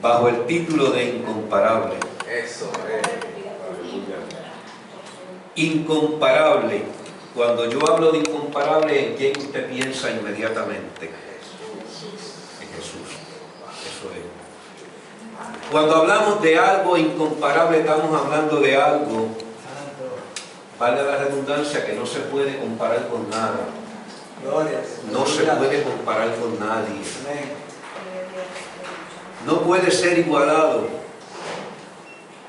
bajo el título de Incomparable. Eso Incomparable. Cuando yo hablo de incomparable, ¿en quién usted piensa inmediatamente? En Jesús. Eso es. Cuando hablamos de algo incomparable, estamos hablando de algo, vale la redundancia, que no se puede comparar con nada. No se puede comparar con nadie. No puede ser igualado.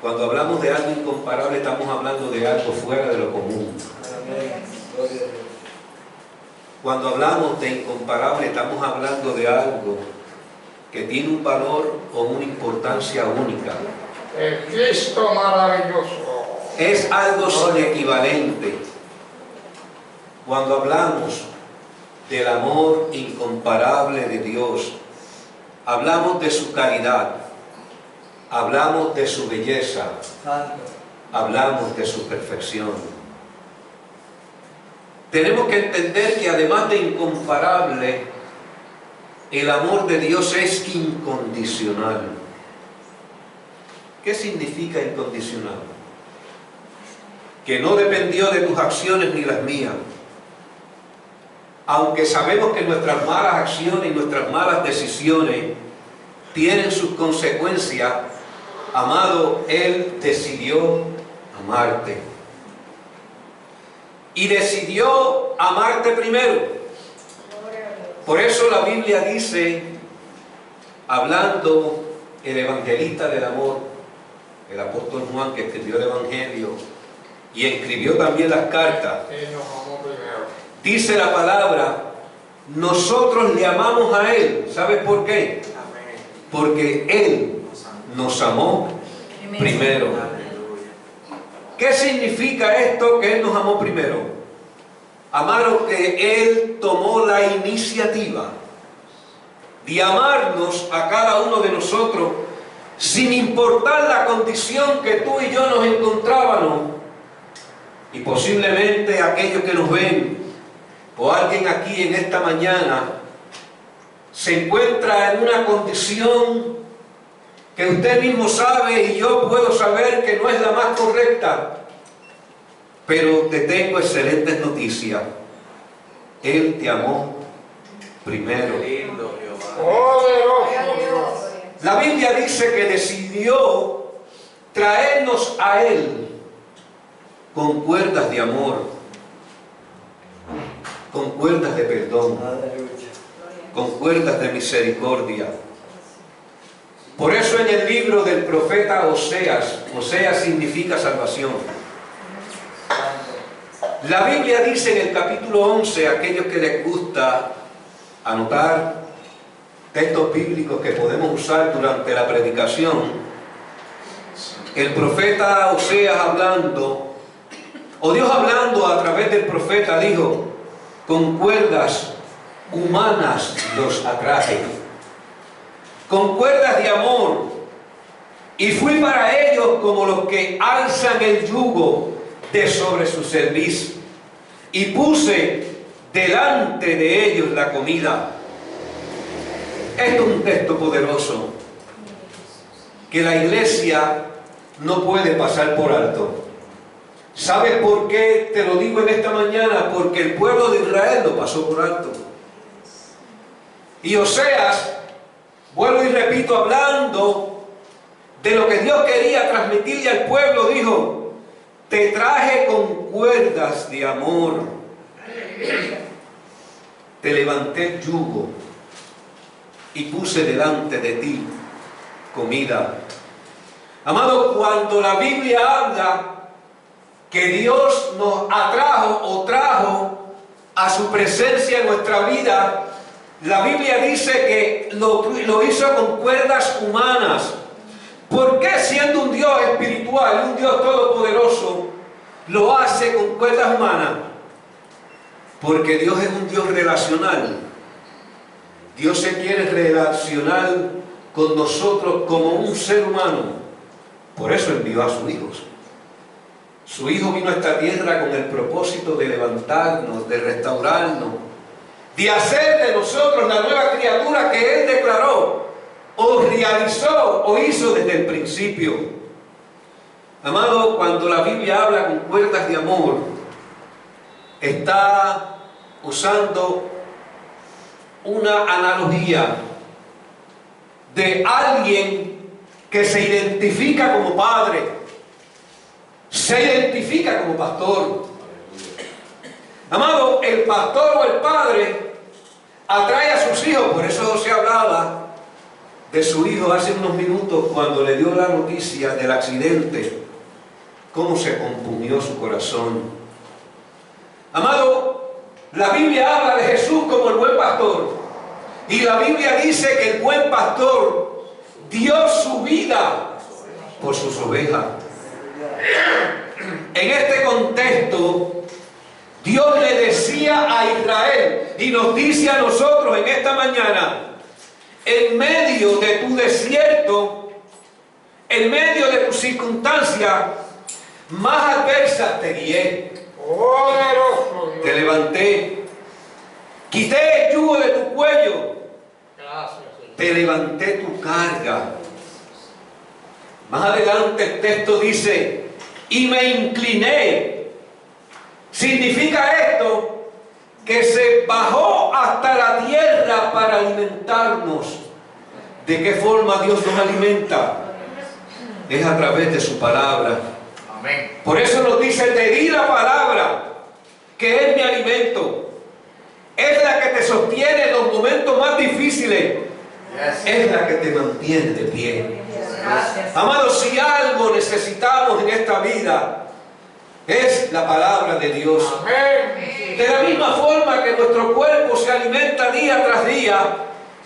Cuando hablamos de algo incomparable, estamos hablando de algo fuera de lo común. Cuando hablamos de incomparable, estamos hablando de algo que tiene un valor o una importancia única. El Cristo maravilloso. Es algo sin equivalente. Cuando hablamos del amor incomparable de Dios, hablamos de su caridad, hablamos de su belleza, hablamos de su perfección. Tenemos que entender que además de incomparable, el amor de Dios es incondicional. ¿Qué significa incondicional? Que no dependió de tus acciones ni las mías. Aunque sabemos que nuestras malas acciones y nuestras malas decisiones tienen sus consecuencias, amado, Él decidió amarte. Y decidió amarte primero. Por eso la Biblia dice, hablando el evangelista del amor, el apóstol Juan, que escribió el Evangelio y escribió también las cartas, dice la palabra, nosotros le amamos a Él. ¿Sabes por qué? Porque Él nos amó primero. ¿Qué significa esto, que Él nos amó primero? Amado, que Él tomó la iniciativa de amarnos a cada uno de nosotros, sin importar la condición que tú y yo nos encontrábamos. Y posiblemente aquellos que nos ven, o alguien aquí en esta mañana, se encuentra en una condición que usted mismo sabe y yo puedo saber que no es la más correcta, pero te tengo excelentes noticias. Él te amó primero. La Biblia dice que decidió traernos a Él con cuerdas de amor, con cuerdas de perdón, con cuerdas de misericordia. Por eso en el libro del profeta Oseas, Oseas significa salvación, la Biblia dice en el capítulo 11, aquellos que les gusta anotar textos bíblicos que podemos usar durante la predicación, el profeta Oseas hablando, o Dios hablando a través del profeta, dijo, con cuerdas humanas los atraje, con cuerdas de amor, y fui para ellos como los que alzan el yugo de sobre su cerviz, y puse delante de ellos la comida. Esto es un texto poderoso que la iglesia no puede pasar por alto. ¿Sabes por qué te lo digo en esta mañana? Porque el pueblo de Israel lo pasó por alto. Y Oseas, vuelvo y repito, hablando de lo que Dios quería transmitirle al pueblo, dijo, te traje con cuerdas de amor, te levanté el yugo y puse delante de ti comida. Amado, cuando la Biblia habla que Dios nos atrajo o trajo a su presencia en nuestra vida, la Biblia dice que lo hizo con cuerdas humanas. ¿Por qué, siendo un Dios espiritual, un Dios todopoderoso, lo hace con cuerdas humanas? Porque Dios es un Dios relacional. Dios se quiere relacionar con nosotros como un ser humano. Por eso envió a su Hijo. Su Hijo vino a esta tierra con el propósito de levantarnos, de restaurarnos, de hacer de nosotros la nueva criatura que Él declaró o realizó o hizo desde el principio. Amado, cuando la Biblia habla con cuerdas de amor, está usando una analogía de alguien que se identifica como padre, se identifica como pastor. Amado, el pastor o el padre atrae a sus hijos. Por eso se hablaba de su hijo hace unos minutos cuando le dio la noticia del accidente, cómo se compungió su corazón. Amado, la Biblia habla de Jesús como el buen pastor, y la Biblia dice que el buen pastor dio su vida por sus ovejas. En este contexto, Dios le decía a Israel y nos dice a nosotros en esta mañana: en medio de tu desierto, en medio de tus circunstancias más adversas, te guié, te levanté, quité el yugo de tu cuello, te levanté tu carga. Más adelante el texto dice: y me incliné. Significa esto que se bajó hasta la tierra para alimentarnos. ¿De qué forma Dios nos alimenta? Es a través de su palabra. Amén. Por eso nos dice: te di la palabra, que es mi alimento. Es la que te sostiene en los momentos más difíciles. Es la que te mantiene de pie. Amados, si algo necesitamos en esta vida, es la palabra de Dios. Amén. De la misma forma que nuestro cuerpo se alimenta día tras día,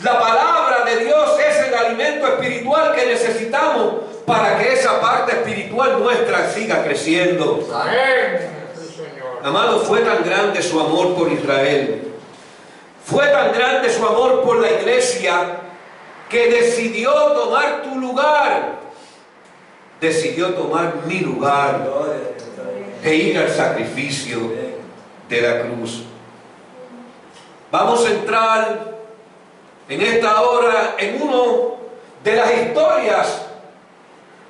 la palabra de Dios es el alimento espiritual que necesitamos para que esa parte espiritual nuestra siga creciendo. Amén. Amado, fue tan grande su amor por Israel, fue tan grande su amor por la iglesia, que decidió tomar tu lugar, decidió tomar mi lugar e ir al sacrificio de la cruz. Vamos a entrar en esta hora en una de las historias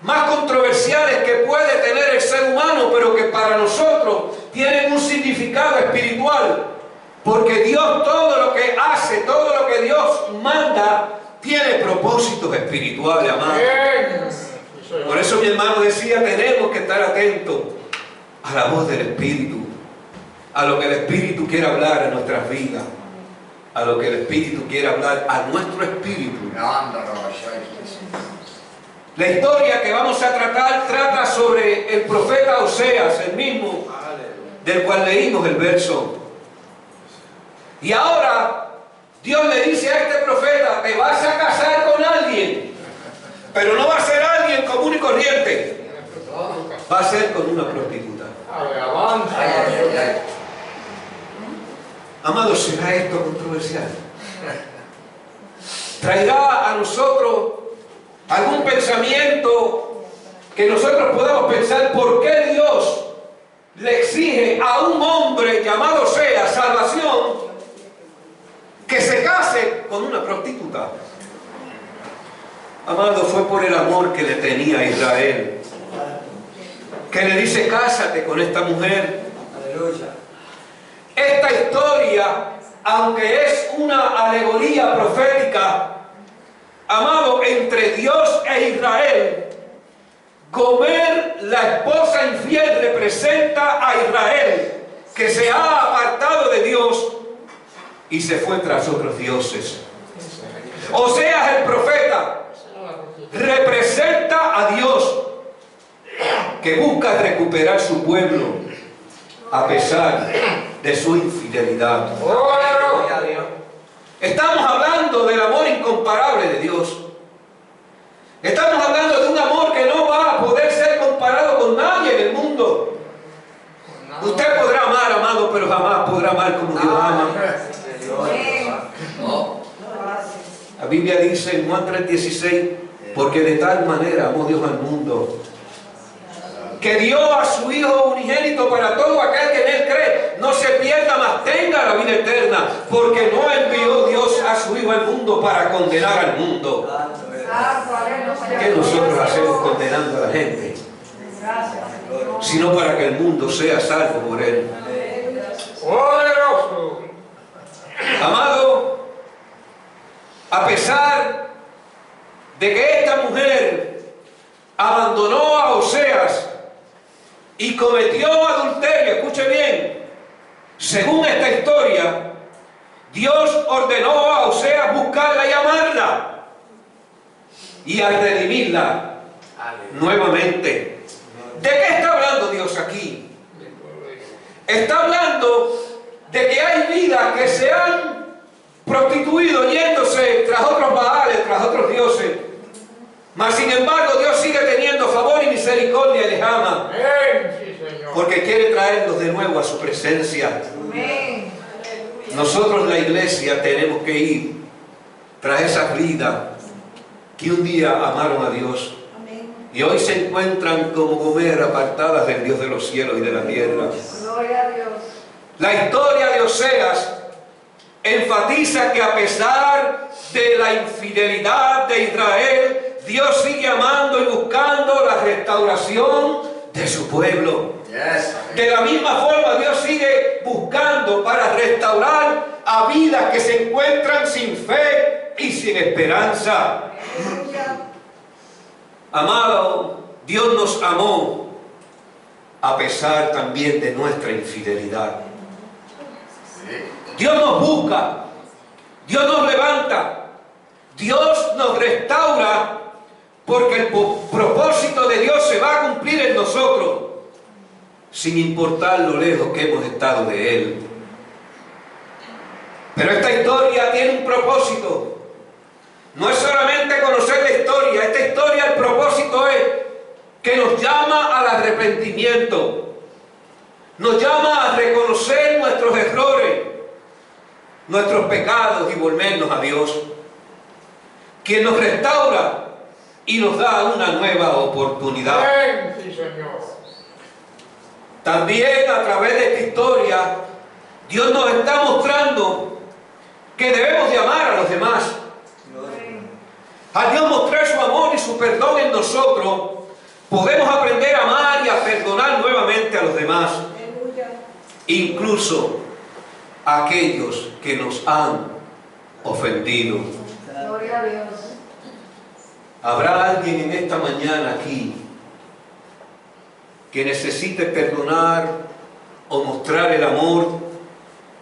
más controversiales que puede tener el ser humano, pero que para nosotros tienen un significado espiritual, porque Dios, todo lo que hace, todo lo que Dios manda, tiene propósitos espirituales, amados. Por eso mi hermano decía: tenemos que estar atentos a la voz del Espíritu, a lo que el Espíritu quiere hablar en nuestras vidas, a lo que el Espíritu quiere hablar a nuestro espíritu. La historia que vamos a tratar trata sobre el profeta Oseas, el mismo del cual leímos el verso. Y ahora Dios le dice a este profeta: te vas a casar con alguien, pero no va a ser alguien común y corriente, va a ser con una prostituta. Amados, ¿será esto controversial? ¿Traerá a nosotros algún pensamiento que nosotros podamos pensar por qué Dios le exige a un hombre llamado Oseas salvación, que se case con una prostituta? Amado, fue por el amor que le tenía a Israel, que le dice: cásate con esta mujer. Aleluya. Esta historia, aunque es una alegoría profética, amado, entre Dios e Israel, Gomer, la esposa infiel, representa a Israel, que se ha apartado de Dios y se fue tras otros dioses. Oseas, el profeta, representa a Dios, que busca recuperar su pueblo a pesar de su infidelidad. Estamos hablando del amor incomparable de Dios. Estamos hablando de un amor que no va a poder ser comparado con nadie en el mundo. Usted podrá amar, amado, pero jamás podrá amar como Dios ama. La Biblia dice en Juan 3:16: porque de tal manera amó Dios al mundo, que dio a su Hijo unigénito, para todo aquel que en Él cree no se pierda, mas tenga la vida eterna. Porque no envió Dios a su Hijo al mundo para condenar al mundo, ¿Qué nosotros hacemos condenando a la gente? Sino para que el mundo sea salvo por él. Poderoso. Amado, a pesar de que esta mujer abandonó a Oseas y cometió adulterio, escuche bien, según esta historia, Dios ordenó a Oseas buscarla y amarla y a redimirla nuevamente. ¿De qué está hablando Dios aquí? Está hablando de que hay vidas que se han prostituido yéndose tras otros baales, tras otros dioses. Mas sin embargo Dios sigue teniendo favor y misericordia y les ama. Porque quiere traerlos de nuevo a su presencia. Nosotros la iglesia tenemos que ir tras esas vidas que un día amaron a Dios y hoy se encuentran como Gomer apartadas del Dios de los cielos y de la tierra. Gloria a Dios. La historia de Oseas enfatiza que a pesar de la infidelidad de Israel, Dios sigue amando y buscando la restauración de su pueblo. De la misma forma, Dios sigue buscando para restaurar a vidas que se encuentran sin fe y sin esperanza. Amado, Dios nos amó a pesar también de nuestra infidelidad. Dios nos busca, Dios nos levanta, Dios nos restaura, porque el propósito de Dios se va a cumplir en nosotros, sin importar lo lejos que hemos estado de Él. Pero esta historia tiene un propósito. No es solamente conocer la historia. Esta historia, el propósito es que nos llama al arrepentimiento. Nos llama a reconocer nuestros errores, nuestros pecados y volvernos a Dios, quien nos restaura y nos da una nueva oportunidad. Sí, Señor. También a través de esta historia, Dios nos está mostrando que debemos de amar a los demás. Al Dios mostrar su amor y su perdón en nosotros, podemos aprender a amar y a perdonar nuevamente a los demás, incluso a aquellos que nos han ofendido. Gloria a Dios. ¿Habrá alguien en esta mañana aquí que necesite perdonar o mostrar el amor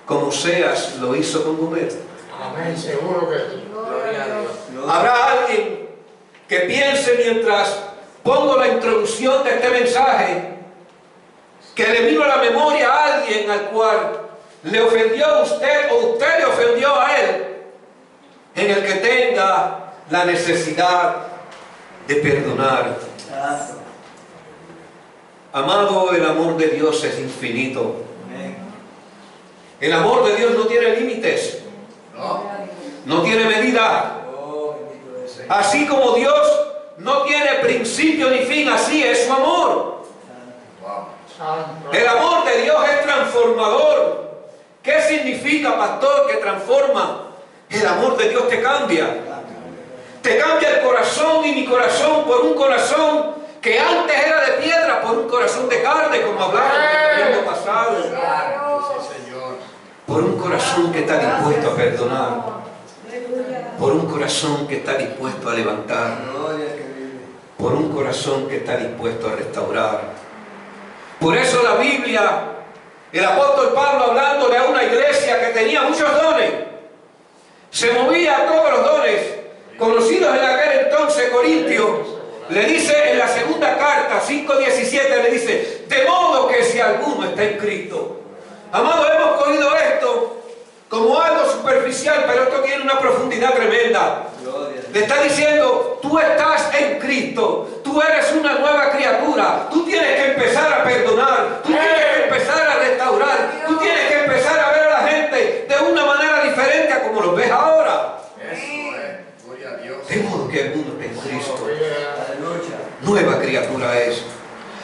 como Oseas lo hizo con Gomer? Amén, seguro que sí. Gloria a Dios. ¿Habrá alguien que piense mientras pongo la introducción de este mensaje que le vino a la memoria a alguien al cual le ofendió a usted o usted le ofendió a él, en el que tenga la necesidad de perdonar? Amado, el amor de Dios es infinito. El amor de Dios no tiene límites, no tiene medida. Así como Dios no tiene principio ni fin, así es su amor. El amor de Dios es transformador. ¿Qué significa, pastor, que transforma? El amor de Dios te cambia. Te cambia el corazón y mi corazón por un corazón que antes era de piedra, por un corazón de carne, como hablamos en el año pasado. Por un corazón que está dispuesto a perdonar. Por un corazón que está dispuesto a levantar. Por un corazón que está dispuesto a restaurar. Por eso la Biblia, el apóstol Pablo, hablándole a una iglesia que tenía muchos dones, se movía a todos los dones conocidos en aquel entonces, Corintios, le dice en la segunda carta, 5:17, le dice: de modo que si alguno está en Cristo. Amados, hemos cogido esto como algo superficial, pero esto tiene una profundidad tremenda. Le está diciendo: tú estás en Cristo, tú eres una nueva criatura, tú tienes que empezar a perdonar, tú tienes que empezar a restaurar, tú tienes que empezar a ver a la gente de una manera diferente a como los ves ahora. De modo que el mundo está en Cristo, nueva criatura es.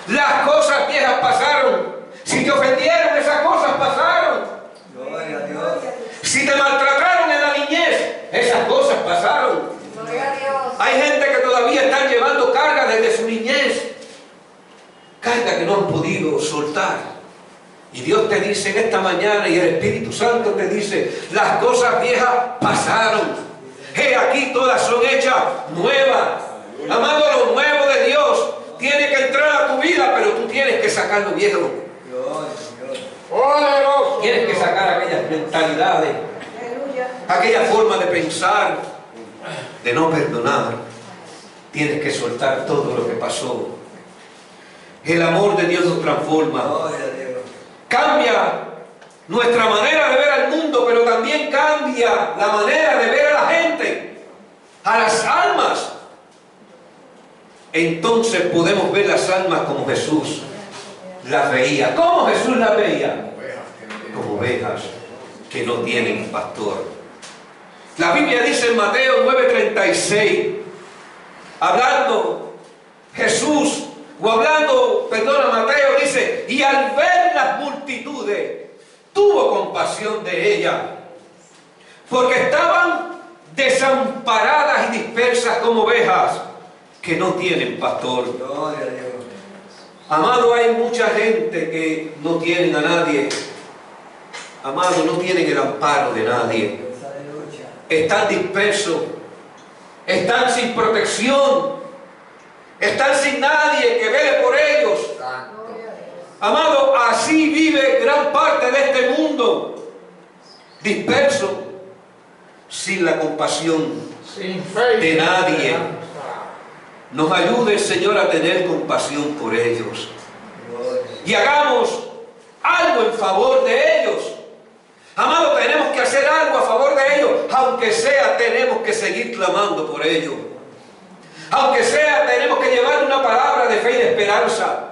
Las cosas viejas pasaron. Si te ofendieron, esas cosas pasaron. Si te maltrataron en la niñez, esas cosas pasaron. Hay gente no han podido soltar. Y Dios te dice en esta mañana, y el Espíritu Santo te dice, las cosas viejas pasaron. He aquí todas son hechas nuevas. Amado, lo nuevo de Dios tiene que entrar a tu vida, pero tú tienes que sacar lo viejo. Tienes que sacar aquellas mentalidades, aquella forma de pensar, de no perdonar. Tienes que soltar todo lo que pasó. El amor de Dios nos transforma. Cambia nuestra manera de ver al mundo, pero también cambia la manera de ver a la gente, a las almas. Entonces podemos ver las almas como Jesús las veía. ¿Cómo Jesús las veía? Como ovejas que no tienen pastor. La Biblia dice en Mateo 9:36, hablando Jesús, Mateo dice, y al ver las multitudes, tuvo compasión de ellas, porque estaban desamparadas y dispersas como ovejas que no tienen pastor. Amado, hay mucha gente que no tienen a nadie. Amado, no tienen el amparo de nadie. Están dispersos, están sin protección, están sin nadie que vele por ellos. Amado, así vive gran parte de este mundo, disperso, sin la compasión de nadie. Nos ayude el Señor a tener compasión por ellos y hagamos algo en favor de ellos. Amado, tenemos que hacer algo a favor de ellos, aunque sea tenemos que seguir clamando por ellos, aunque sea tenemos que llevar una palabra de fe y de esperanza.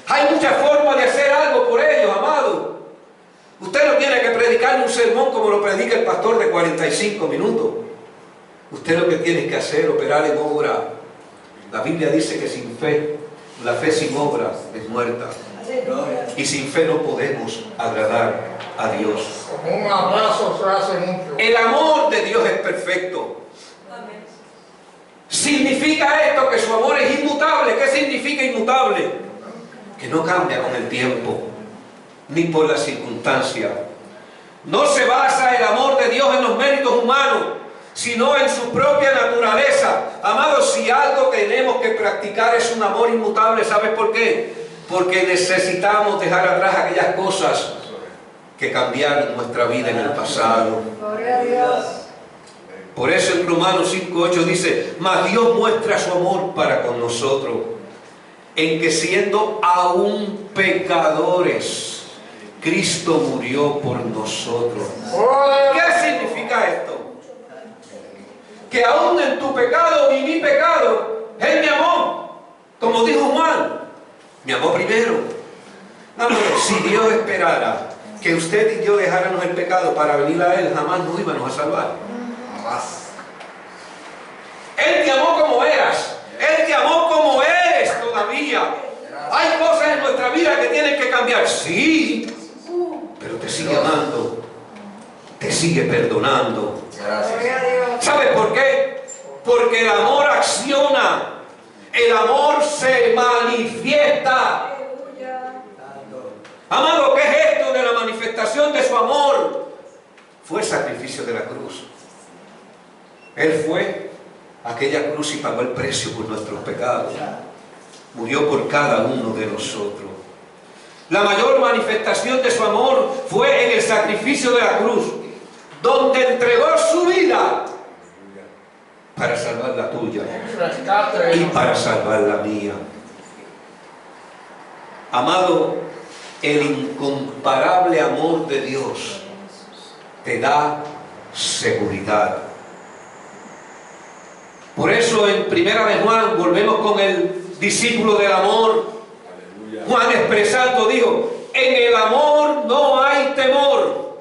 Hay muchas formas de hacer algo por ellos, amado. Usted no tiene que predicarle un sermón como lo predica el pastor de 45 minutos. Usted lo que tiene que hacer es operar en obra. La Biblia dice que sin fe, la fe sin obra es muerta. Y sin fe no podemos agradar a Dios. Como un abrazo se hace mucho. El amor de Dios es perfecto. ¿Significa esto que su amor es inmutable? ¿Qué significa inmutable? Que no cambia con el tiempo, ni por las circunstancias. No se basa el amor de Dios en los méritos humanos, sino en su propia naturaleza. Amados, si algo tenemos que practicar es un amor inmutable, ¿sabes por qué? Porque necesitamos dejar atrás aquellas cosas que cambiaron nuestra vida en el pasado. Gloria a Dios. Por eso en Romanos 5:8 dice, mas Dios muestra su amor para con nosotros, en que siendo aún pecadores, Cristo murió por nosotros. ¿Qué significa esto? Que aún en tu pecado y mi pecado, Él me amó. Como dijo Juan, me amó primero. Amor, si Dios esperara que usted y yo dejáramos el pecado para venir a Él, jamás nos íbamos a salvar. Él te amó como eras. Él te amó como eres todavía. Hay cosas en nuestra vida que tienen que cambiar, sí, pero te sigue amando, te sigue perdonando. ¿Sabes por qué? Porque el amor acciona, el amor se manifiesta. Amado, ¿qué es esto de la manifestación de su amor? Fue el sacrificio de la cruz. Él fue a aquella cruz y pagó el precio por nuestros pecados. Murió por cada uno de nosotros. La mayor manifestación de su amor fue en el sacrificio de la cruz, donde entregó su vida para salvar la tuya y para salvar la mía. Amado, el incomparable amor de Dios te da seguridad. Por eso en Primera de Juan volvemos con el discípulo del amor. Juan expresando dijo, en el amor no hay temor.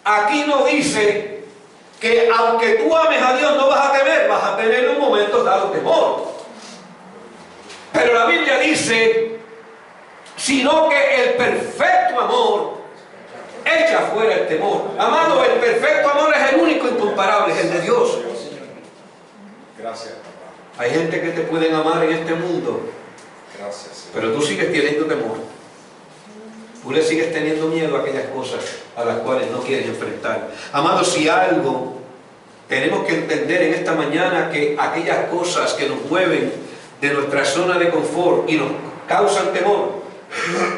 Aquí no dice que aunque tú ames a Dios no vas a temer, vas a tener en un momento dado temor. Pero la Biblia dice, sino que el perfecto amor echa fuera el temor. Amado, el perfecto amor es el único incomparable, es el de Dios. Gracias. Hay gente que te pueden amar en este mundo Pero tú sigues teniendo temor. Tú le sigues teniendo miedo a aquellas cosas a las cuales no quieres enfrentar. Amados, si algo tenemos que entender en esta mañana, que aquellas cosas que nos mueven de nuestra zona de confort y nos causan temor,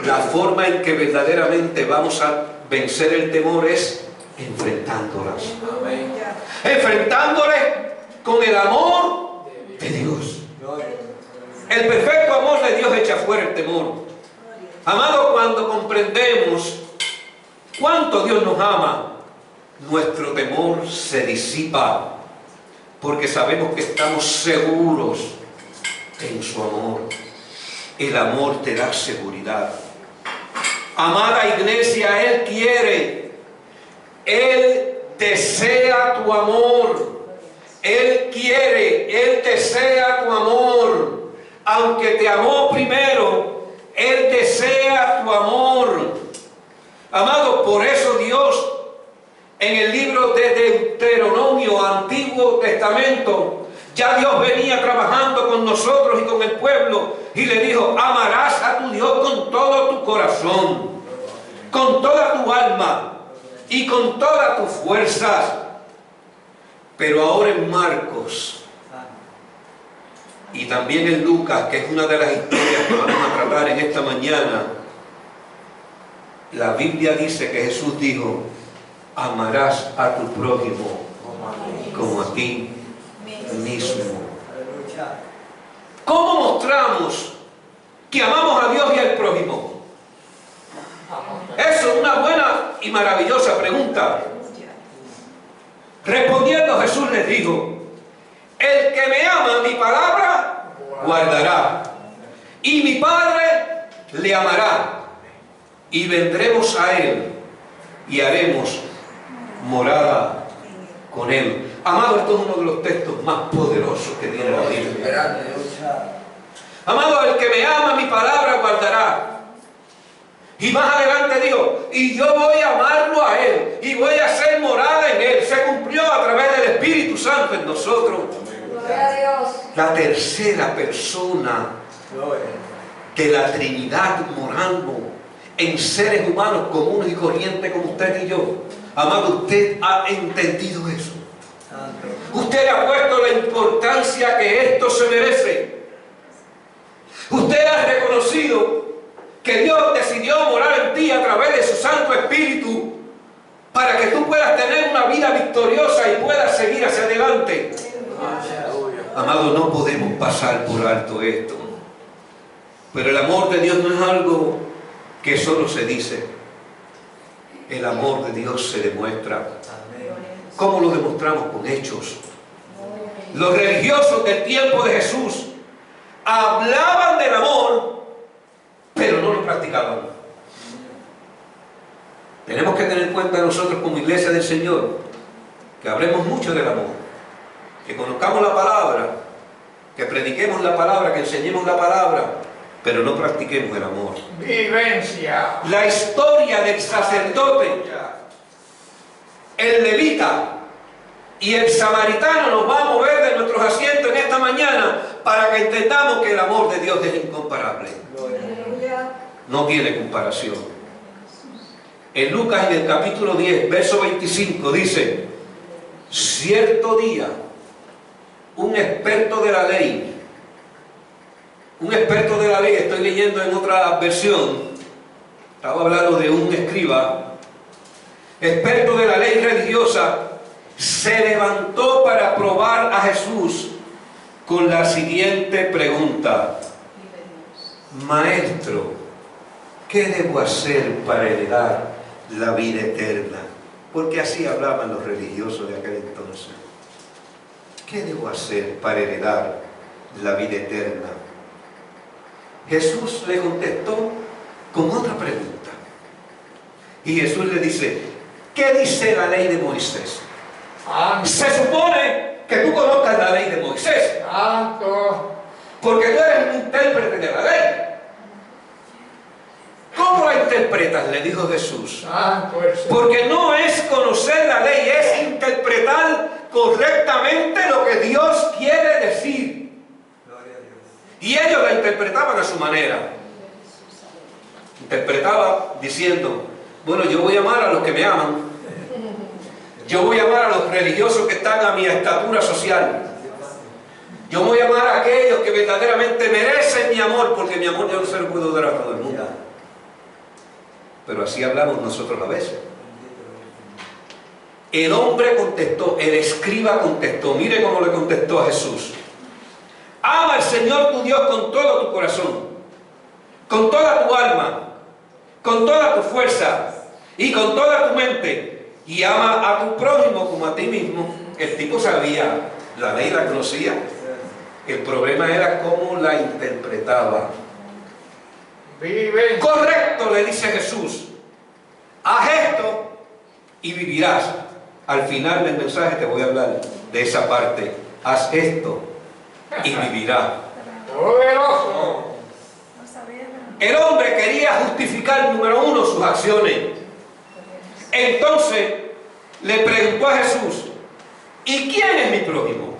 la forma en que verdaderamente vamos a vencer el temor es enfrentándolas. Amén. Enfrentándoles con el amor de Dios. El perfecto amor de Dios echa fuera el temor. Amado, cuando comprendemos cuánto Dios nos ama, nuestro temor se disipa, porque sabemos que estamos seguros en su amor. El amor te da seguridad. Amada iglesia, Él quiere, Él desea tu amor. Él quiere, Él desea tu amor. Aunque te amó primero, Él desea tu amor. Amado, por eso Dios en el libro de Deuteronomio, Antiguo Testamento, ya Dios venía trabajando con nosotros y con el pueblo y le dijo: amarás a tu Dios con todo tu corazón, con toda tu alma y con todas tus fuerzas. Pero ahora en Marcos y también en Lucas, que es una de las historias que vamos a tratar en esta mañana, la Biblia dice que Jesús dijo: amarás a tu prójimo como a ti mismo. ¿Cómo mostramos que amamos a Dios y al prójimo? Eso es una buena y maravillosa pregunta. Respondiendo, Jesús les dijo: el que me ama, mi palabra guardará, y mi Padre le amará, y vendremos a Él y haremos morada con Él. Amado, esto es uno de los textos más poderosos que tiene la Biblia. Amado, el que me ama, mi palabra guardará. Y más adelante dijo: y yo voy a amarlo a Él, y voy a hacer morada en Él. Se cumplió a través del Espíritu Santo en nosotros. Gloria a Dios. La tercera persona de la Trinidad morando en seres humanos comunes y corrientes como usted y yo. Amado, usted ha entendido eso. Usted ha puesto la importancia que esto se merece. Usted ha reconocido que Dios decidió morar en ti a través de su Santo Espíritu para que tú puedas tener una vida victoriosa y puedas seguir hacia adelante. Amado, no podemos pasar por alto esto. Pero el amor de Dios no es algo que solo se dice. El amor de Dios se demuestra. ¿Cómo lo demostramos? Con hechos. Los religiosos del tiempo de Jesús hablaban del amor, pero no lo practicaban. Tenemos que tener en cuenta nosotros como iglesia del Señor que hablemos mucho del amor, que conozcamos la palabra, que prediquemos la palabra, que enseñemos la palabra, pero no practiquemos el amor. Vivencia. La historia del sacerdote, el levita y el samaritano nos va a mover de nuestros asientos en esta mañana para que entendamos que el amor de Dios es incomparable. No tiene comparación. En Lucas, en el capítulo 10, verso 25, dice: cierto día, un experto de la ley, estoy leyendo en otra versión, estaba hablando de un escriba, experto de la ley religiosa, se levantó para probar a Jesús con la siguiente pregunta: Maestro, ¿qué debo hacer para heredar la vida eterna? Porque así hablaban los religiosos de aquel entonces. ¿Qué debo hacer para heredar la vida eterna? Jesús le contestó con otra pregunta. Y Jesús le dice: ¿qué dice la ley de Moisés? Se supone que tú conozcas la ley de Moisés, porque tú eres un intérprete de la ley. ¿Cómo la interpretas?, le dijo Jesús. Porque no es conocer la ley, es interpretar correctamente lo que Dios quiere decir. Y ellos la interpretaban a su manera. Interpretaba diciendo, bueno, yo voy a amar a los que me aman. Yo voy a amar a los religiosos que están a mi estatura social. Yo voy a amar a aquellos que verdaderamente merecen mi amor, porque mi amor yo no se lo puedo dar a todo el mundo. Pero así hablamos nosotros a veces. El hombre contestó, el escriba contestó, mire cómo le contestó a Jesús. Ama al Señor tu Dios con todo tu corazón, con toda tu alma, con toda tu fuerza y con toda tu mente, y ama a tu prójimo como a ti mismo. El tipo sabía, la ley la conocía. El problema era cómo la interpretaba. Vive. Correcto, le dice Jesús. Haz esto y vivirás. Al final del mensaje te voy a hablar de esa parte. Haz esto y vivirás. Poderoso. El hombre quería justificar, número uno, sus acciones. Entonces le preguntó a Jesús, ¿y quién es mi prójimo?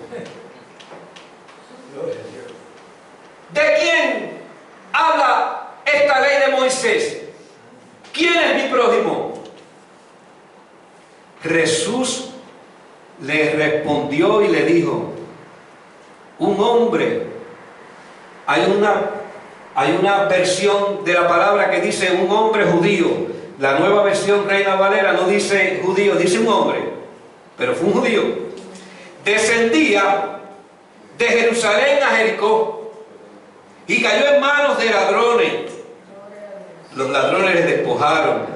¿De quién habla esta ley de Moisés? ¿Quién es mi prójimo? Jesús le respondió y le dijo, un hombre, hay una versión de la palabra que dice un hombre judío. La nueva versión Reina Valera no dice judío, dice un hombre, pero fue un judío. Descendía de Jerusalén a Jericó y cayó en manos de ladrones. Los ladrones le despojaron,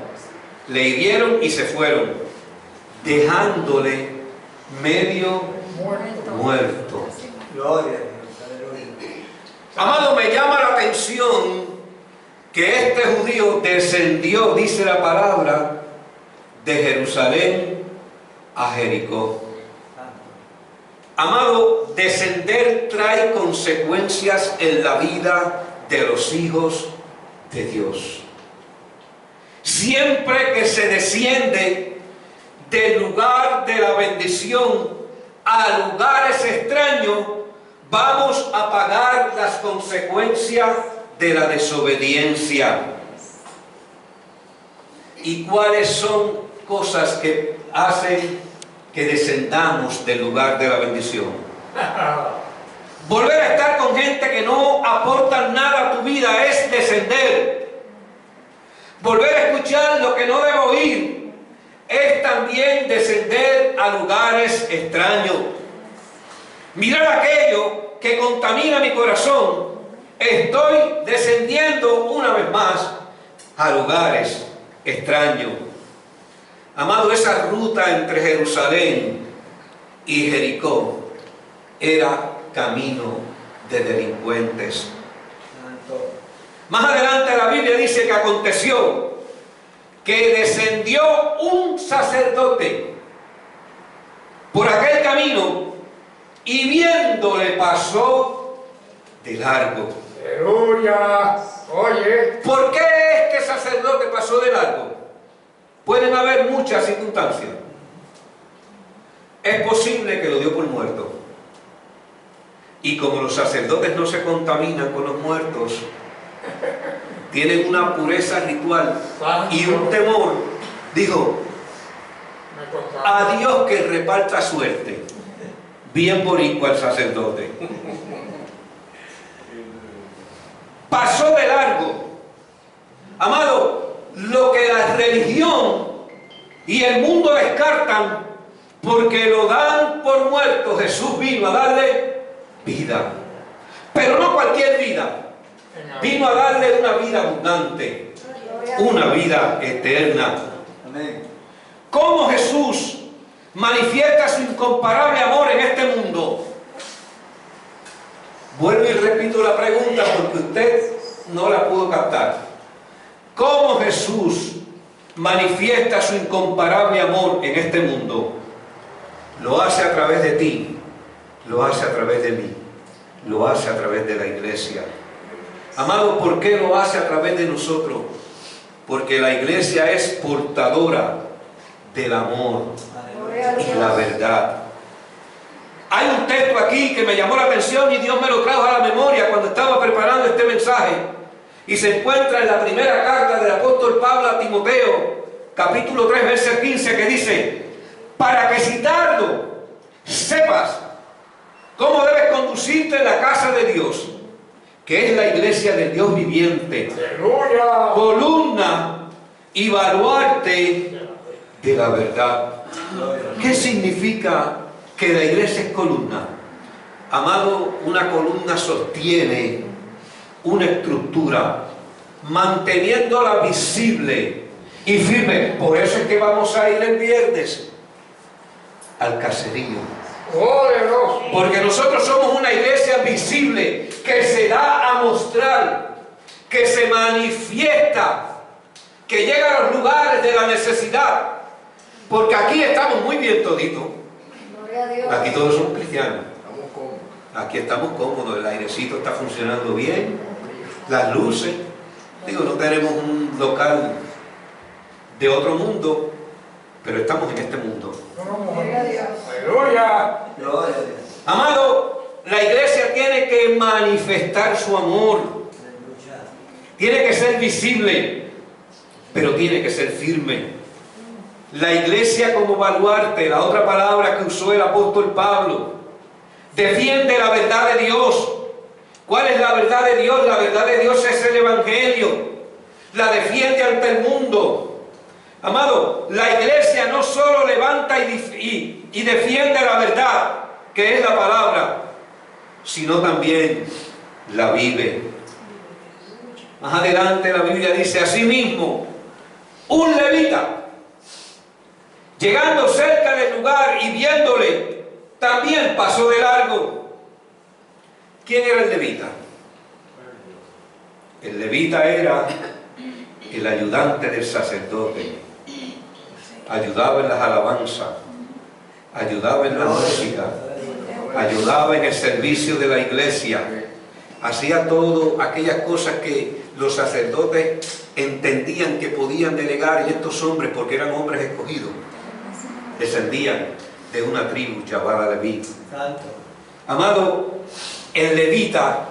le hirieron y se fueron, dejándole medio muerto. Amado, me llama la atención que este judío descendió, dice la palabra, de Jerusalén a Jericó. Amado, descender trae consecuencias en la vida de los hijos de Dios. Siempre que se desciende del lugar de la bendición a lugares extraños, vamos a pagar las consecuencias de la desobediencia. ¿Y cuáles son cosas que hacen que descendamos del lugar de la bendición? Volver a estar con gente que no aporta nada a tu vida es descender. Volver a escuchar lo que no debo oír es también descender a lugares extraños. Mirar aquello que contamina mi corazón, estoy descendiendo una vez más a lugares extraños. Amado, esa ruta entre Jerusalén y Jericó era camino de delincuentes. Más adelante la Biblia dice que aconteció que descendió un sacerdote por aquel camino y viéndole pasó de largo. Aleluya. Oye. ¿Por qué este sacerdote pasó de largo? Pueden haber muchas circunstancias. Es posible que lo dio por muerto. Y como los sacerdotes no se contaminan con los muertos, tienen una pureza ritual y un temor, dijo, a Dios que reparta suerte. Bien boricua el sacerdote. Pasó de largo. Amado, lo que la religión y el mundo descartan porque lo dan por muerto, Jesús vino a darle vida. Pero no cualquier vida. Vino a darle una vida abundante, una vida eterna. ¿Cómo Jesús manifiesta su incomparable amor en este mundo? Vuelvo y repito la pregunta porque usted no la pudo captar. ¿Cómo Jesús manifiesta su incomparable amor en este mundo? Lo hace a través de ti, lo hace a través de mí, lo hace a través de la iglesia. Amado, ¿por qué lo hace a través de nosotros? Porque la iglesia es portadora del amor y la verdad. Hay un texto aquí que me llamó la atención y Dios me lo trajo a la memoria cuando estaba preparando este mensaje. Y se encuentra en la primera carta del apóstol Pablo a Timoteo, capítulo 3, verso 15, que dice: para que si tardo sepas cómo debes conducirte en la casa de Dios, que es la iglesia del Dios viviente, ¡Aleluya! columna y baluarte de la verdad. ¿Qué significa que la iglesia es columna? Amado, una columna sostiene una estructura, manteniéndola visible y firme. Por eso es que vamos a ir el viernes al caserío. ¡Poderoso! Porque nosotros somos una iglesia visible que se da a mostrar, que se manifiesta, que llega a los lugares de la necesidad. Porque aquí estamos muy bien toditos. Gloria a Dios. Aquí todos somos cristianos. Estamos cómodos. Aquí estamos cómodos, el airecito está funcionando bien, las luces. Digo, no tenemos un local de otro mundo, pero estamos en este mundo. Gloria a Dios. ¡Aleluya! Gloria a Dios. Amado, la iglesia tiene que manifestar su amor, Aleluya. tiene que ser visible, pero tiene que ser firme. La iglesia como baluarte, la otra palabra que usó el apóstol Pablo, defiende la verdad de Dios. ¿Cuál es la verdad de Dios? La verdad de Dios es el Evangelio. La defiende ante el mundo. Amado, la iglesia no solo levanta y defiende la verdad, que es la palabra, sino también la vive. Más adelante la Biblia dice: asimismo, un levita, llegando cerca del lugar y viéndole, también pasó de largo. ¿Quién era el levita? El levita era el ayudante del sacerdote. Ayudaba en las alabanzas, ayudaba en la música, ayudaba en el servicio de la iglesia. Hacía todo aquellas cosas que los sacerdotes entendían que podían delegar en estos hombres, porque eran hombres escogidos. Descendían de una tribu llamada Leví. Santo. Amado, el levita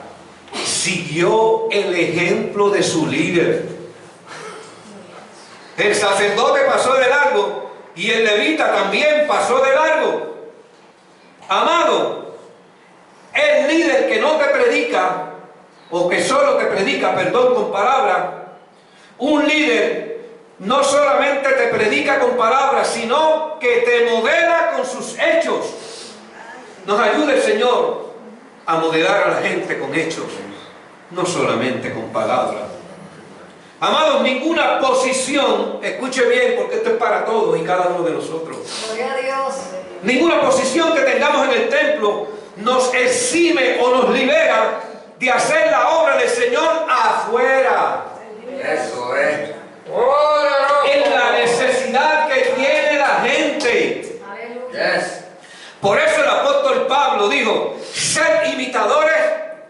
siguió el ejemplo de su líder. El sacerdote pasó de largo y el levita también pasó de largo. Amado, el líder que no te predica, o que solo te predica, perdón, con palabras, un líder no solamente te predica con palabras, sino que te modela con sus hechos. Nos ayude el Señor a modelar a la gente con hechos, no solamente con palabras. Amados, ninguna posición, escuche bien porque esto es para todos y cada uno de nosotros. Gloria a Dios. Ninguna posición que tengamos en el templo nos exime o nos libera de hacer la obra del Señor afuera. Eso es. En la necesidad que tiene la gente. Aleluya. Yes. Por eso el apóstol Pablo dijo: sed imitadores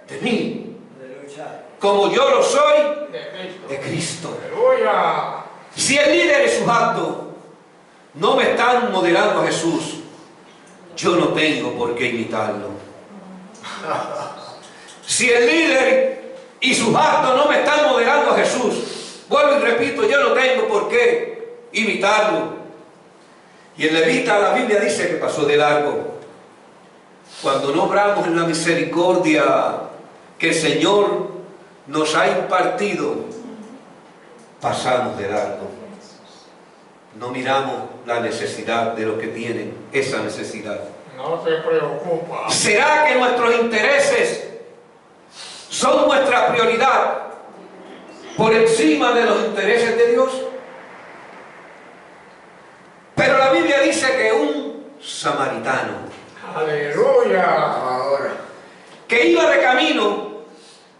de mí, Aleluya. como yo lo soy De Cristo. de Cristo. ¡Aleluya! Si el líder y sus actos no me están modelando a Jesús, yo no tengo por qué imitarlo. Si el líder y sus actos no me están modelando a Jesús, vuelvo y repito, yo no tengo por qué imitarlo. Y el levita, la Biblia dice que pasó de largo. Cuando no obramos en la misericordia que el Señor nos ha impartido, pasamos de largo. No miramos la necesidad de los que tienen esa necesidad. No se preocupa. ¿Será que nuestros intereses son nuestra prioridad por encima de los intereses de Dios? Pero la Biblia dice que un samaritano ¡Aleluya! Ahora. que iba de camino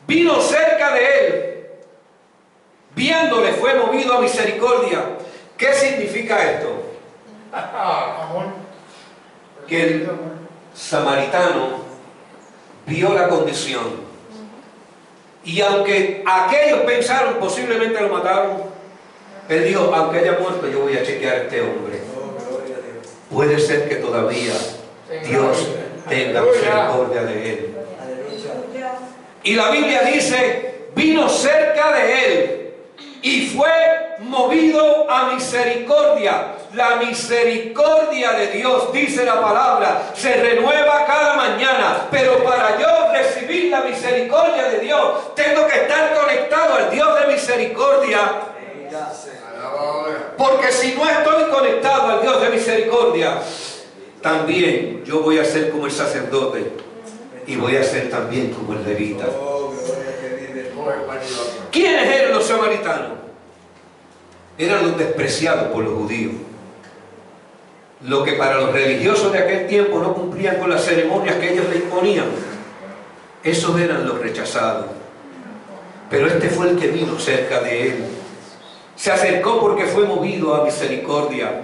vino cerca de él, viéndole fue movido a misericordia. ¿Qué significa esto? Amor. Que el samaritano vio la condición, y aunque aquellos pensaron posiblemente lo mataron, él dijo: aunque haya muerto, yo voy a chequear a este hombre. Oh, gloria a Dios. Puede ser que todavía Dios tenga misericordia de él. Y la Biblia dice, vino cerca de él y fue movido a misericordia. La misericordia de Dios, dice la palabra, se renueva cada mañana. Pero para yo recibir la misericordia de Dios, tengo que estar conectado al Dios de misericordia. Porque si no estoy conectado al Dios de misericordia, también yo voy a ser como el sacerdote y voy a ser también como el levita. ¿Quiénes eran los samaritanos? Eran los despreciados por los judíos. Lo que para los religiosos de aquel tiempo no cumplían con las ceremonias que ellos le imponían, esos eran los rechazados. Pero este fue el que vino cerca de él. Se acercó porque fue movido a misericordia.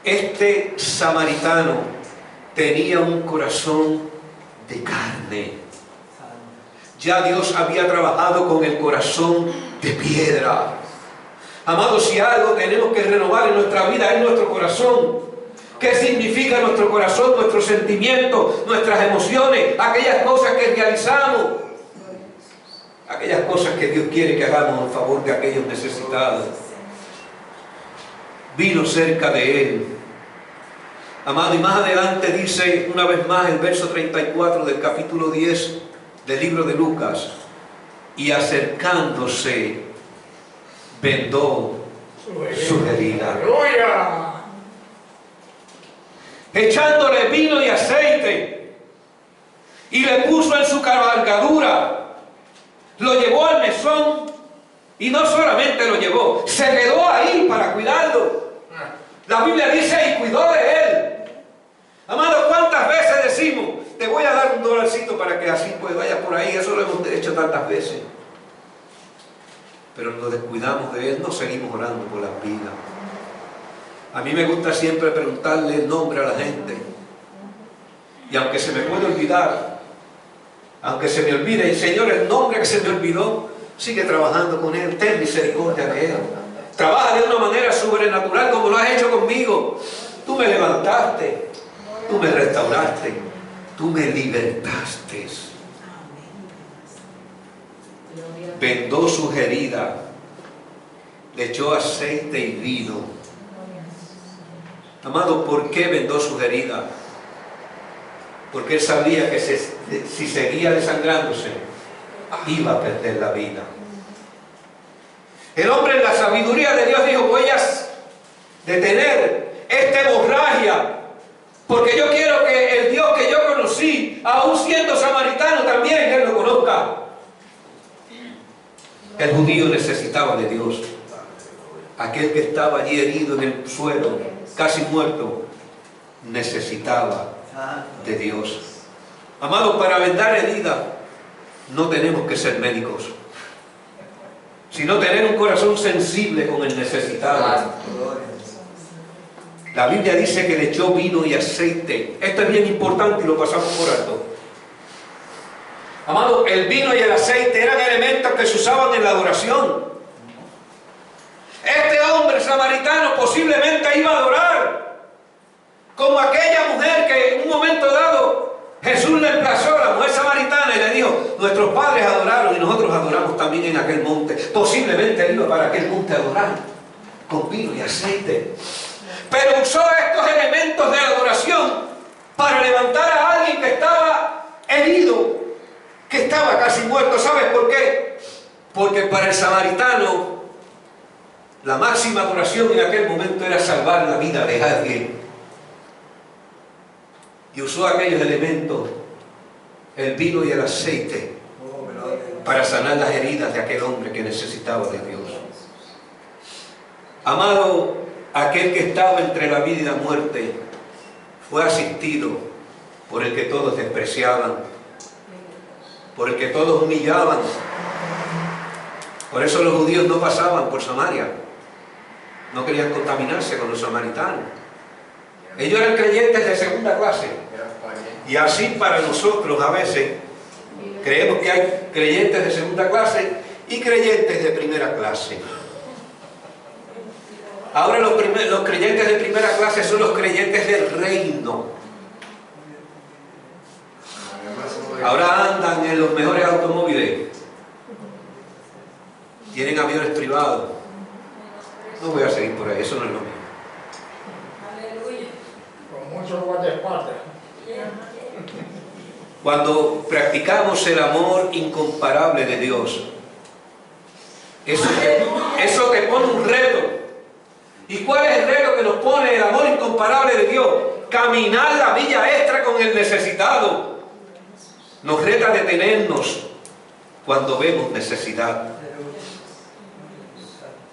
Este samaritano tenía un corazón de carne. Ya Dios había trabajado con el corazón de piedra. Amados, si algo tenemos que renovar en nuestra vida es nuestro corazón. ¿Qué significa nuestro corazón? Nuestros sentimientos, nuestras emociones, aquellas cosas que realizamos, aquellas cosas que Dios quiere que hagamos en favor de aquellos necesitados. Vino cerca de él. Amado, y más adelante dice una vez más el verso 34 del capítulo 10 del libro de Lucas, y acercándose vendó su herida, echándole vino y aceite, y le puso en su cabalgadura, lo llevó al mesón, y no solamente lo llevó, se quedó ahí para cuidarlo. La Biblia dice, y cuidó de él. Amado, ¿cuántas veces decimos, te voy a dar $1 para que así pues vayas por ahí? Eso lo hemos hecho tantas veces. Pero nos descuidamos de él, no seguimos orando por las vidas. A mí me gusta siempre preguntarle el nombre a la gente. Y aunque se me puede olvidar, aunque se me olvide, Señor, el nombre que se me olvidó, sigue trabajando con él, ten misericordia de él. Trabaja de una manera sobrenatural como lo has hecho conmigo. Tú me levantaste, tú me restauraste, tú me libertaste. Vendó sus heridas, le echó aceite y vino. Amado, ¿por qué vendó sus heridas? Porque él sabía que si seguía desangrándose, iba a perder la vida. El hombre en la sabiduría de Dios dijo, voy a detener esta hemorragia, porque yo quiero que el Dios que yo conocí, aún siendo samaritano, también él lo conozca. El judío necesitaba de Dios. Aquel que estaba allí herido en el suelo, casi muerto, necesitaba de Dios. Amados, para vendar heridas no tenemos que ser médicos, sino tener un corazón sensible con el necesitado. La Biblia dice que le echó vino y aceite. Esto es bien importante y lo pasamos por alto. Amado, el vino y el aceite eran elementos que se usaban en la adoración. Este hombre samaritano posiblemente iba a adorar, como aquella mujer que en un momento dado Jesús le emplazó a la mujer samaritana y le dijo, nuestros padres adoraron y nosotros adoramos también en aquel monte. Posiblemente él iba para aquel monte a adorar con vino y aceite. Pero usó estos elementos de adoración para levantar a alguien que estaba herido, que estaba casi muerto. ¿Sabes por qué? Porque para el samaritano la máxima adoración en aquel momento era salvar la vida de alguien. Y usó aquellos elementos, el vino y el aceite, para sanar las heridas de aquel hombre que necesitaba de Dios. Amado, aquel que estaba entre la vida y la muerte fue asistido por el que todos despreciaban, por el que todos humillaban. Por eso los judíos no pasaban por Samaria, no querían contaminarse con los samaritanos. Ellos eran creyentes de segunda clase. Y así para nosotros a veces creemos que hay creyentes de segunda clase y creyentes de primera clase. Ahora los creyentes de primera clase son los creyentes del reino. Ahora andan en los mejores automóviles. Tienen aviones privados. No voy a seguir por ahí, eso no es lo mío. Aleluya. Con mucho guardaespaldas. Cuando practicamos el amor incomparable de Dios, eso te pone un reto. ¿Y cuál es el reto que nos pone el amor incomparable de Dios? Caminar la milla extra con el necesitado. Nos reta detenernos cuando vemos necesidad.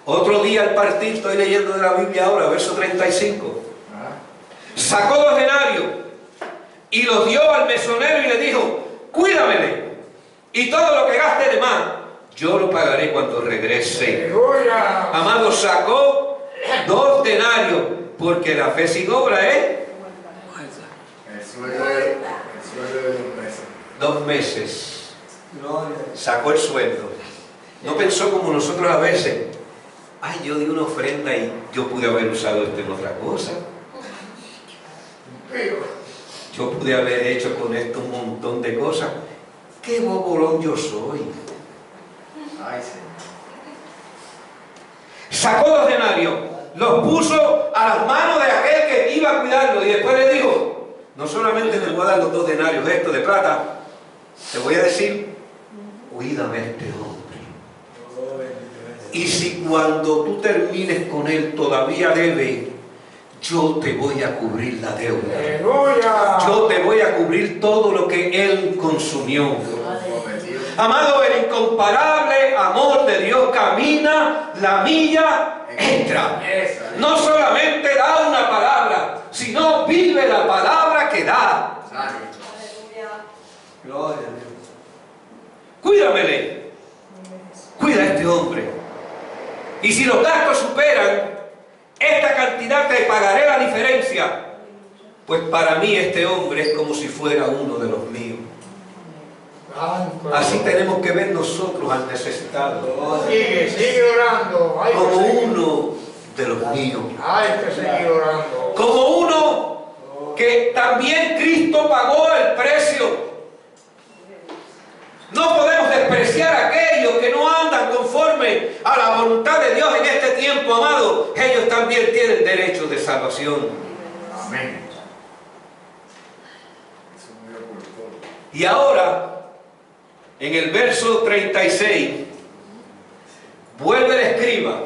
Otro día al partir, estoy leyendo de la Biblia ahora, verso 35. Sacó 2 denarios y los dio al mesonero y le dijo: cuídamele, y todo lo que gaste de más, yo lo pagaré cuando regrese. ¡Aleluya! Amado, sacó 2 denarios, porque la fe sin obra es El sueldo de 2 meses. 2 meses. Sacó el sueldo. No pensó como nosotros a veces: ay, yo di una ofrenda y yo pude haber usado esto en otra cosa. Yo pude haber hecho con esto un montón de cosas. ¡Qué bobolón yo soy! Ay, Señor. Sacó 2 denarios, los puso a las manos de aquel que iba a cuidarlo, y después le dijo: no solamente te voy a dar los 2 denarios estos de plata, te voy a decir: cuídame a este hombre. Y si cuando tú termines con él todavía debe, yo te voy a cubrir la deuda. ¡Aleluya! Yo te voy a cubrir todo lo que él consumió. Amado, el incomparable amor de Dios camina la milla extra. No solamente da una palabra, sino vive la palabra que da. Aleluya. Cuídamele. Cuida a este hombre. Y si los gastos superan esta cantidad, te pagaré la diferencia. Pues para mí este hombre es como si fuera uno de los míos. Así tenemos que ver nosotros al necesitado Sigue orando. Hay como que seguir. uno de los míos. Hay que seguir orando. Como uno que también Cristo pagó el precio. No podemos despreciar a aquellos que no andan conforme a la voluntad de Dios en este tiempo, amado. Ellos también tienen derecho de salvación. Amén. Y ahora, en el verso 36, vuelve el escriba,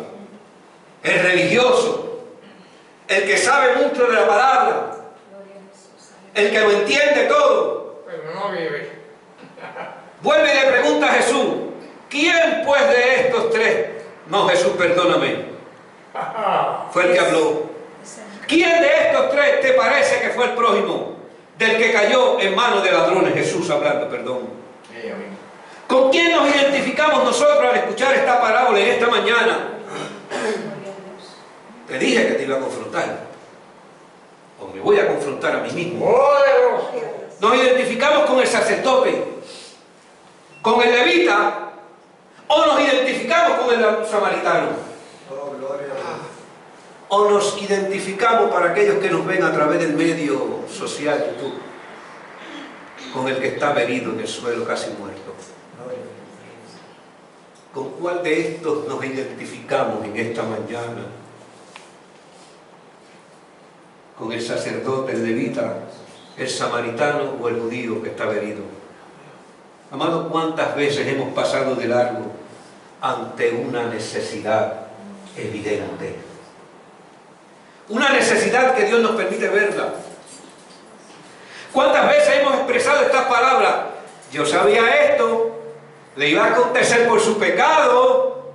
el religioso, el que sabe mucho de la palabra, el que lo entiende todo. Pero no vive. Vuelve y le pregunta a Jesús: ¿quién pues de estos 3? No, Jesús, perdóname. Fue el que habló. ¿Quién de estos 3 te parece que fue el prójimo del que cayó en manos de ladrones? Jesús hablando, perdón. ¿Con quién nos identificamos nosotros al escuchar esta parábola en esta mañana? Te dije que te iba a confrontar. O me voy a confrontar a mí mismo. ¡Poderoso! Nos identificamos con el sacerdote, con el levita, o nos identificamos con el samaritano. O nos identificamos, para aquellos que nos ven a través del medio social YouTube, con el que está herido en el suelo casi muerto. ¿Con cuál de estos nos identificamos en esta mañana? ¿Con el sacerdote, el levita, el samaritano o el judío que estaba herido? Amado, ¿cuántas veces hemos pasado de largo ante una necesidad evidente? Una necesidad que Dios nos permite verla. ¿Cuántas veces hemos expresado estas palabras? Yo sabía esto, le iba a acontecer por su pecado.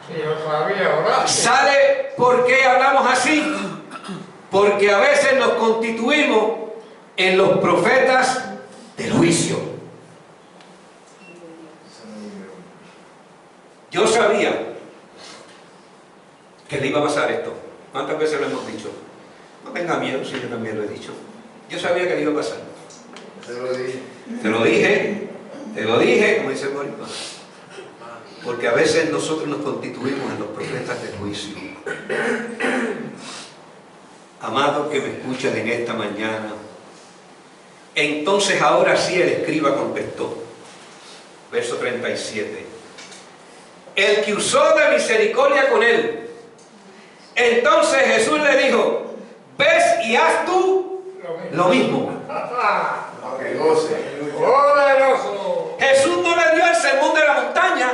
Sí, yo sabía orar. ¿Sabe por qué hablamos así? Porque a veces nos constituimos en los profetas del juicio. Yo sabía que le iba a pasar esto. ¿Cuántas veces lo hemos dicho? No tenga miedo, si yo también lo he dicho. Yo sabía que le iba a pasar. Te lo dije, como dice el boricua. Porque a veces nosotros nos constituimos en los profetas del juicio. Amado que me escuchas en esta mañana, Entonces ahora sí el escriba contestó. Verso 37. El que usó de misericordia con él. Entonces Jesús le dijo, ves y haz tú lo mismo. Que goce. Poderoso. Jesús no le dio el sermón de la montaña.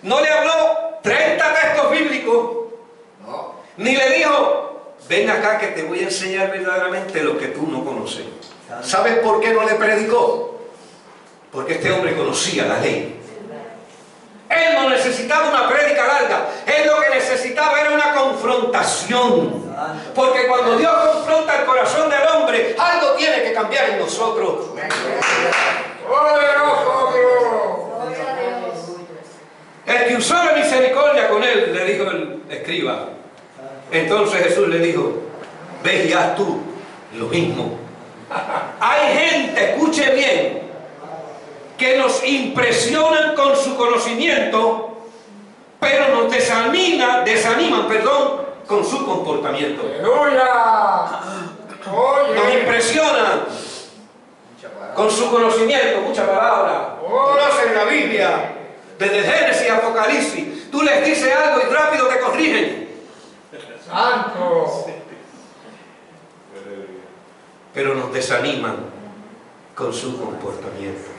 No le habló 30 textos bíblicos. No. Ni le dijo, ven acá que te voy a enseñar verdaderamente lo que tú no conoces. ¿Sabes por qué no le predicó? Porque este hombre conocía la ley. Él no necesitaba una prédica larga. Él lo que necesitaba era una confrontación. Porque cuando Dios confronta el corazón del hombre, algo tiene que cambiar en nosotros. Poderoso Dios. El que usó la misericordia con él, le dijo el escriba. Entonces Jesús le dijo, ve y haz tú lo mismo. Hay gente, escuche bien, que nos impresionan con su conocimiento, pero nos desaniman, con su comportamiento. Aleluya. Nos impresionan con su conocimiento, mucha palabra. Conocen la Biblia, desde Génesis a Apocalipsis. Tú les dices algo y rápido te corrigen. Santo. Pero nos desaniman con su comportamiento.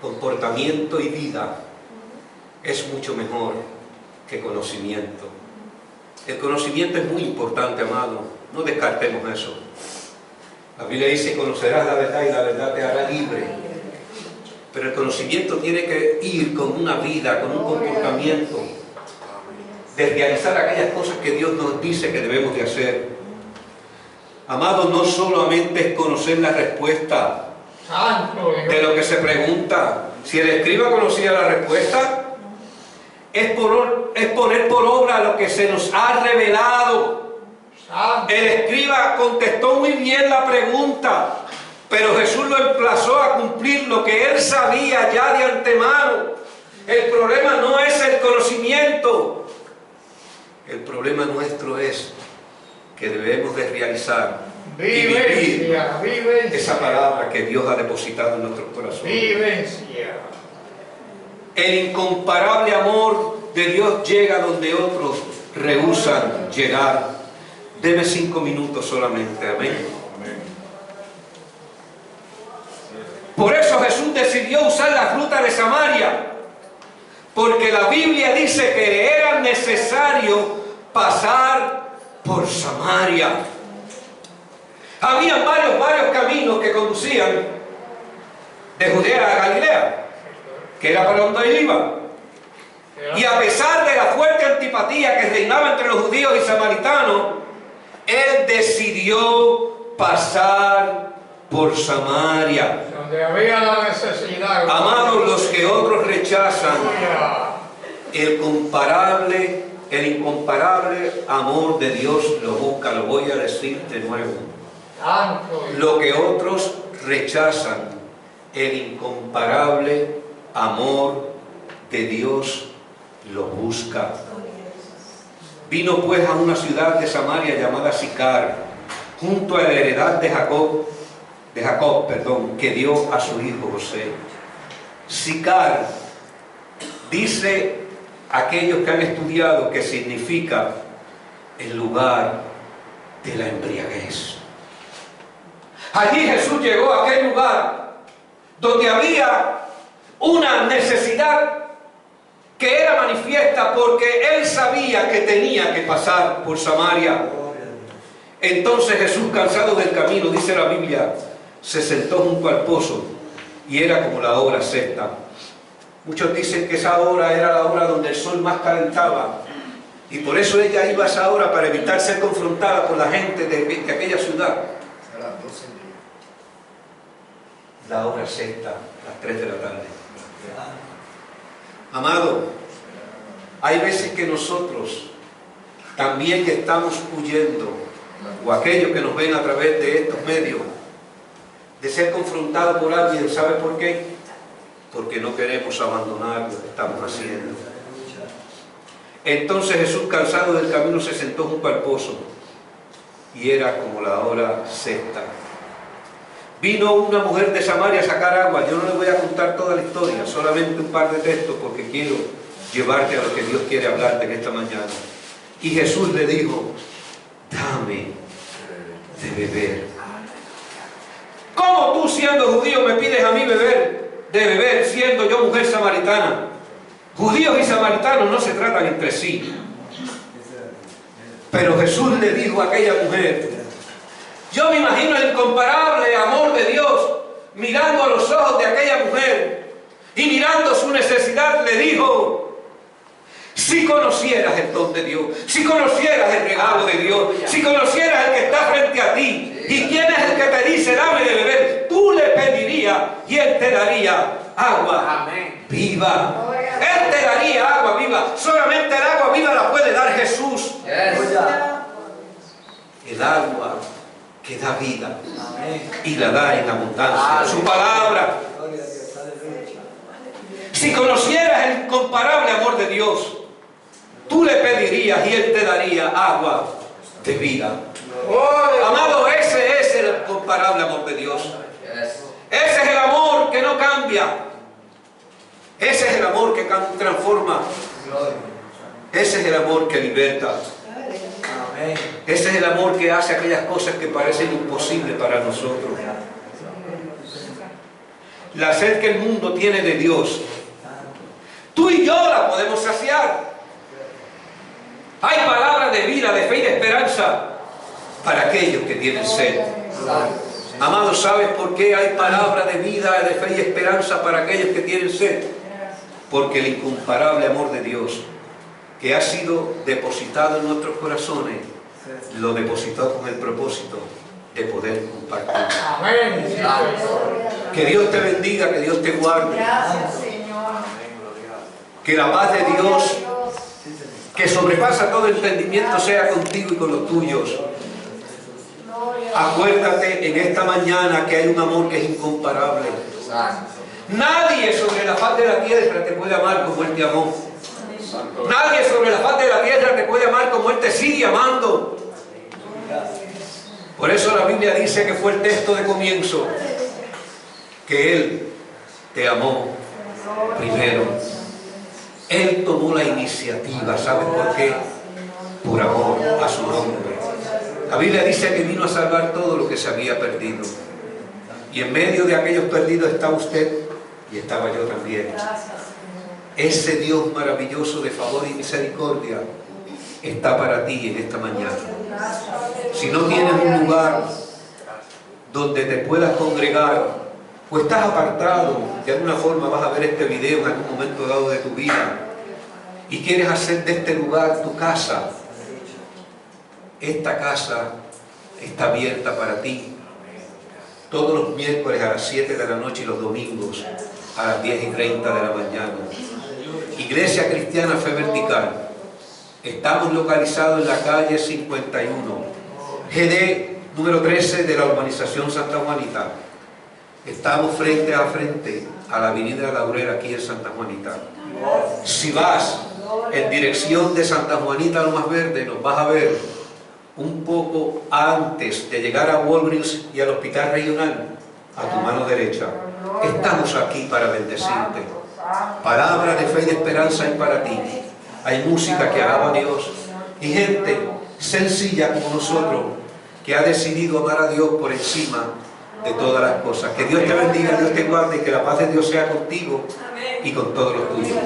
Comportamiento y vida es mucho mejor que conocimiento. El conocimiento es muy importante, amado. No descartemos eso. La Biblia dice, conocerás la verdad y la verdad te hará libre. Pero el conocimiento tiene que ir con una vida, con un comportamiento de realizar aquellas cosas que Dios nos dice que debemos de hacer. Amado, no solamente es conocer la respuesta de lo que se pregunta. Si el escriba conocía la respuesta, es poner por obra lo que se nos ha revelado. El escriba contestó muy bien la pregunta, pero Jesús lo emplazó a cumplir lo que él sabía ya de antemano. El problema no es el conocimiento. El problema nuestro es que debemos de realizar y vivir esa palabra que Dios ha depositado en nuestros corazones. El incomparable amor de Dios llega donde otros rehúsan llegar. Deme 5 minutos solamente, amén. Por eso Jesús decidió usar la ruta de Samaria, porque la Biblia dice que era necesario pasar por Samaria. Habían varios caminos que conducían de Judea a Galilea, que era para donde él iba. Y a pesar de la fuerte antipatía que reinaba entre los judíos y samaritanos, él decidió pasar por Samaria. Donde había la necesidad. Amados, los que otros rechazan el incomparable amor de Dios lo busca. Lo voy a decir de nuevo. Lo que otros rechazan, el incomparable amor de Dios lo busca. Vino pues a una ciudad de Samaria llamada Sicar, junto a la heredad de Jacob, que dio a su hijo José. Sicar, dice aquellos que han estudiado, que significa el lugar de la embriaguez. Allí Jesús llegó a aquel lugar donde había una necesidad que era manifiesta, porque él sabía que tenía que pasar por Samaria. Entonces Jesús, cansado del camino, dice la Biblia, se sentó junto al pozo, y era como la hora sexta. Muchos dicen que esa hora era la hora donde el sol más calentaba, y por eso ella iba a esa hora, para evitar ser confrontada por la gente de aquella ciudad. La hora sexta, las 3 de la tarde. Amado, hay veces que nosotros también estamos huyendo, o aquellos que nos ven a través de estos medios, de ser confrontados por alguien. ¿Sabe por qué? Porque no queremos abandonar lo que estamos haciendo. Entonces Jesús, cansado del camino, se sentó junto al pozo, y era como la hora sexta. Vino una mujer de Samaria a sacar agua. Yo no les voy a contar toda la historia, solamente un par de textos porque quiero llevarte a lo que Dios quiere hablarte en esta mañana. Y Jesús le dijo, dame de beber. ¿Cómo tú, siendo judío, me pides a mí de beber, siendo yo mujer samaritana? Judíos y samaritanos no se tratan entre sí. Pero Jesús le dijo a aquella mujer, yo me imagino el incomparable amor de Dios mirando a los ojos de aquella mujer y mirando su necesidad le dijo, si conocieras el don de Dios, si conocieras el regalo de Dios, si conocieras el que está frente a ti y quién es el que te dice dame de beber, tú le pedirías y él te daría agua viva. Él te daría agua viva. Solamente el agua viva la puede dar Jesús. El agua que da vida y la da en abundancia. Su palabra. Si conocieras el incomparable amor de Dios, tú le pedirías y él te daría agua de vida. Amado, ese es el incomparable amor de Dios. Ese es el amor que no cambia. Ese es el amor que transforma. Ese es el amor que liberta. Ese es el amor que hace aquellas cosas que parecen imposibles para nosotros. La sed que el mundo tiene de Dios, tú y yo la podemos saciar. Hay palabras de vida, de fe y de esperanza para aquellos que tienen sed. Amados, ¿sabes por qué hay palabras de vida, de fe y esperanza para aquellos que tienen sed? Porque el incomparable amor de Dios que ha sido depositado en nuestros corazones, lo depositó con el propósito de poder compartir. Amén. Que Dios te bendiga, que Dios te guarde. Gracias, Señor. Que la paz de Dios, que sobrepasa todo entendimiento, sea contigo y con los tuyos. Acuérdate en esta mañana que hay un amor que es incomparable. Nadie sobre la faz de la tierra te puede amar como Él te amó. Nadie sobre la faz de la tierra te puede amar como Él te sigue amando. Por eso la Biblia dice que fue el texto de comienzo, que Él te amó primero. Él tomó la iniciativa. ¿Sabes por qué? Por amor a su nombre. La Biblia dice que vino a salvar todo lo que se había perdido. Y en medio de aquellos perdidos estaba usted y estaba yo también. Ese Dios maravilloso de favor y misericordia está para ti en esta mañana. Si no tienes un lugar donde te puedas congregar, o estás apartado, de alguna forma vas a ver este video en algún momento dado de tu vida, y quieres hacer de este lugar tu casa, esta casa está abierta para ti. Todos los miércoles a las 7 de la noche y los domingos a las 10:30 de la mañana. Iglesia Cristiana Fe Vertical. Estamos localizados en la calle 51, GD número 13 de la urbanización Santa Juanita. Estamos frente a frente a la avenida Laurel aquí en Santa Juanita. Si vas en dirección de Santa Juanita lo más verde, nos vas a ver un poco antes de llegar a Walgreens y al Hospital Regional, a tu mano derecha. Estamos aquí para bendecirte. Palabras de fe y de esperanza hay para ti. Hay música que alaba a Dios y gente sencilla como nosotros que ha decidido amar a Dios por encima de todas las cosas. Que Dios te bendiga, Dios te guarde y que la paz de Dios sea contigo y con todos los tuyos.